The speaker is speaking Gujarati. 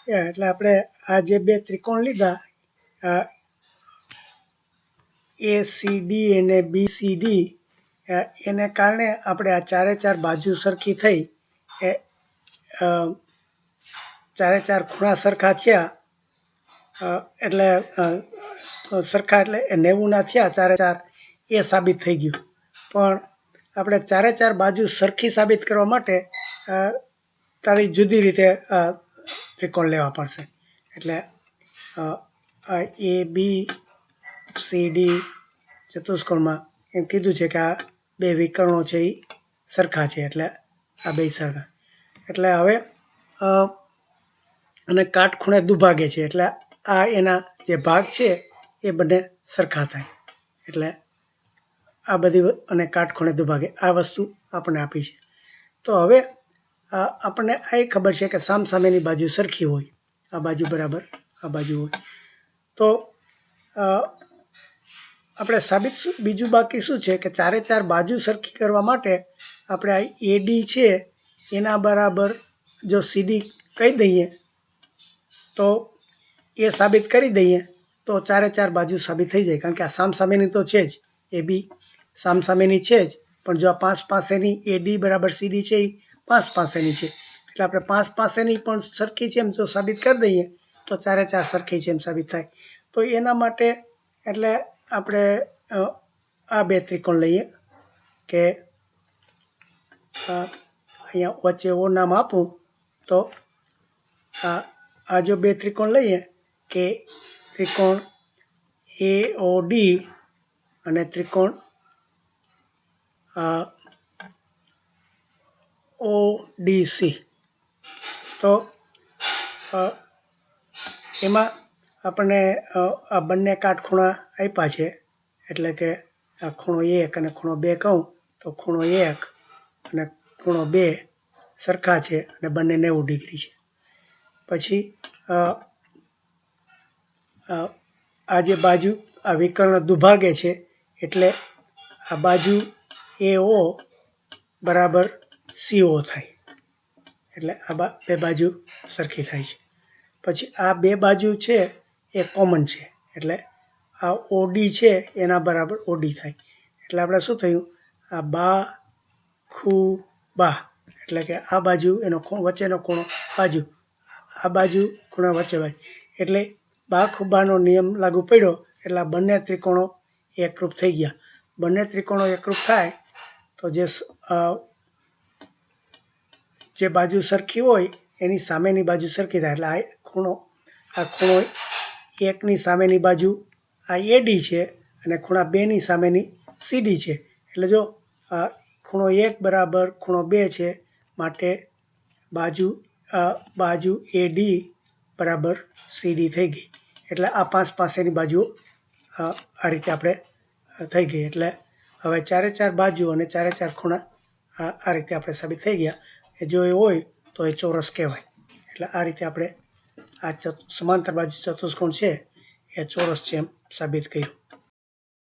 એટલે આપણે આ જે બે ત્રિકોણ લીધા ACD અને BCD એને કારણે આપણે આ ચારે ચાર બાજુ સરખી થઈ એ ચારે ચાર ખૂણા સરખા થયા એટલે સરખા એટલે 90 થયા ચારે ચાર એ સાબિત થઈ ગયું. પણ આપણે ચારે ચાર બાજુ સરખી સાબિત કરવા માટે તારી જુદી રીતે ત્રિકોણ લેવા પડશે. એટલે ABCD ચતુષ્કોણમાં એમ કીધું છે કે આ બે વિકર્ણો છે એ સરખા છે, એટલે આ બે સરખા. એટલે હવે અને કાટખૂણે દુભાગે છે, એટલે આ એના જે ભાગ છે એ બંને સરખા થાય. એટલે આ બધી અને કાટખૂણે દુભાગે આ વસ્તુ આપણને આપી છે. તો હવે આપણને આ ખબર છે કે સામસામેની બાજુ સરખી હોય, આ બાજુ બરાબર આ બાજુ હોય. તો આપણે સાબિત બીજું બાકી શું છે કે ચારે ચાર બાજુ સરખી કરવા માટે આપણે આ AD છે એના બરાબર જો CD કહી દઈએ તો એ સાબિત કરી દઈએ તો ચારે ચાર બાજુ સાબિત થઈ જાય. કારણ કે આ સામસામેની તો છે જ, AB સામસામેની છે જ, પણ જો આ 5 પાસેની AD બરાબર CD છે એ 5 પાસેની છે, એટલે આપણે 5 પાસેની પણ સરખી છે એમ જો સાબિત કરી દઈએ તો ચારે ચાર સરખી છે એમ સાબિત થાય. તો એના માટે એટલે આપણે આ બે ત્રિકોણ લઈએ કે અહીંયા વચ્ચે ઓ નામ આપું તો આ જો બે ત્રિકોણ લઈએ કે ત્રિકોણ AOD અને ત્રિકોણ ODC. તો એમાં આપણને આ બંને કાટખૂણા આપ્યા છે, એટલે કે આ ખૂણો 1 અને ખૂણો 2 કહું તો ખૂણો 1 અને ખૂણો 2 સરખા છે અને બંને 90 ડિગ્રી છે. પછી આ જે બાજુ આ વિકર્ણ દુભાગે છે એટલે આ બાજુ AO બરાબર CO થાય, એટલે આ બે બાજુ સરખી થાય છે. પછી આ બે બાજુ છે એ કોમન છે, એટલે આ OD છે એના બરાબર OD થાય. એટલે આપણે શું થયું, આ બા ખૂ બા, એટલે કે આ બાજુ એનો વચ્ચેનો ખૂણો બાજુ, આ બાજુ ખૂણા વચ્ચે બાજુ, એટલે બા ખૂબાનો નિયમ લાગુ પડ્યો એટલે આ બંને ત્રિકોણો એકરૂપ થઈ ગયા. બંને ત્રિકોણો એકરૂપ થાય તો જે બાજુ સરખી હોય એની સામેની બાજુ સરખી થાય. એટલે આ ખૂણો 1 ની સામેની બાજુ આ AD છે અને ખૂણા 2 ની સામેની CD છે. એટલે જો ખૂણો 1 બરાબર ખૂણો 2 છે માટે બાજુ AD બરાબર CD થઈ ગઈ. એટલે આ 5 પાસેની બાજુઓ આ રીતે આપણે થઈ ગઈ. એટલે હવે ચારે ચાર બાજુ અને ચારે ચાર ખૂણા આ રીતે આપણે સાબિત થઈ ગયા. જો એ હોય તો એ ચોરસ કહેવાય. એટલે આ રીતે આપણે આ સમાંતર બાજુ ચતુષ્કોણ છે એ ચોરસ છે એમ સાબિત કર્યું.